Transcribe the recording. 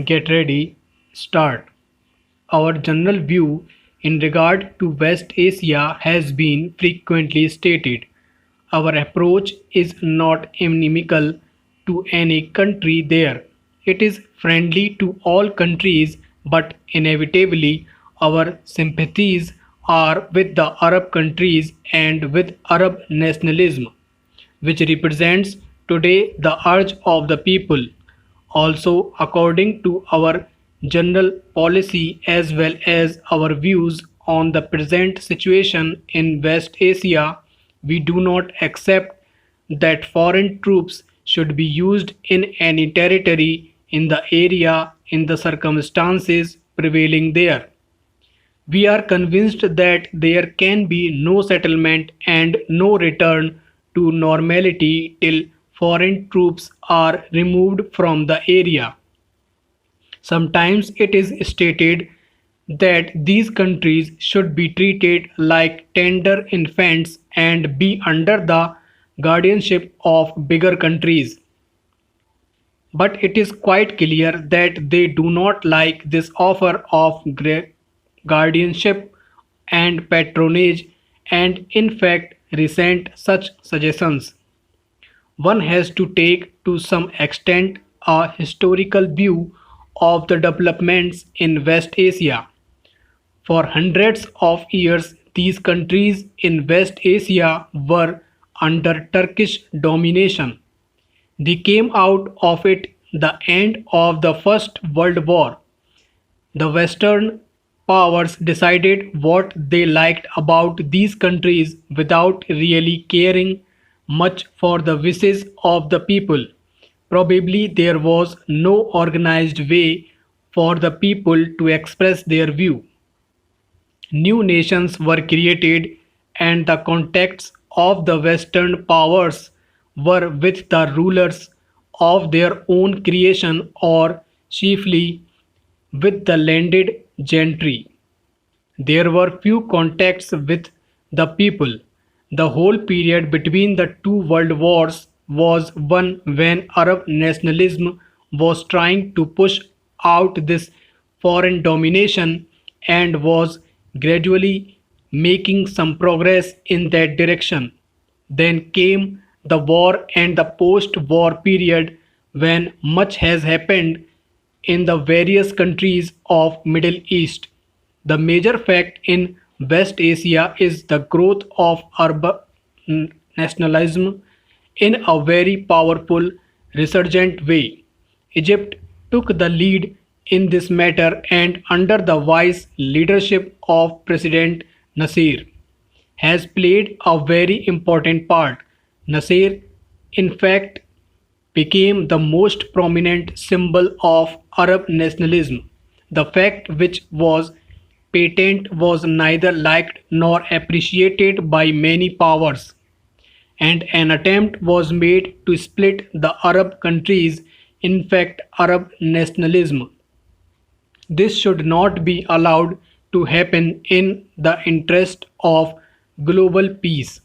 Get ready, start. Our general view in regard to West Asia has been frequently stated. Our approach is not inimical to any country there. It is friendly to all countries, but inevitably our sympathies are with the Arab countries and with Arab nationalism, which represents today the urge of the people. Also, according to our general policy as well as our views on the present situation in West Asia, we do not accept that foreign troops should be used in any territory in the area in the circumstances prevailing there. We are convinced that there can be no settlement and no return to normality till foreign troops are removed from the area. Sometimes it is stated that these countries should be treated like tender infants and be under the guardianship of bigger countries. But it is quite clear that they do not like this offer of guardianship and patronage and in fact resent such suggestions. One has to take to some extent a historical view of the developments in West Asia. For hundreds of years, these countries in West Asia were under Turkish domination. They came out of it the end of the First World War. The Western powers decided what they liked about these countries without really caring much for the wishes of the people. Probably there was no organized way for the people to express their view. New nations were created, and the contacts of the Western powers were with the rulers of their own creation or chiefly with the landed gentry. There were few contacts with the people. The whole period between the two world wars was one when Arab nationalism was trying to push out this foreign domination and was gradually making some progress in that direction. Then came the war and the post war period when much has happened in the various countries of Middle East. The major fact in West Asia is the growth of urban nationalism in a very powerful resurgent way. Egypt took the lead in this matter and under the wise leadership of President Nasser has played a very important part. Nasser, in fact, became the most prominent symbol of Arab nationalism. The fact which was patent was neither liked nor appreciated by many powers, and an attempt was made to split the Arab countries, in fact, Arab nationalism. This should not be allowed to happen in the interest of global peace.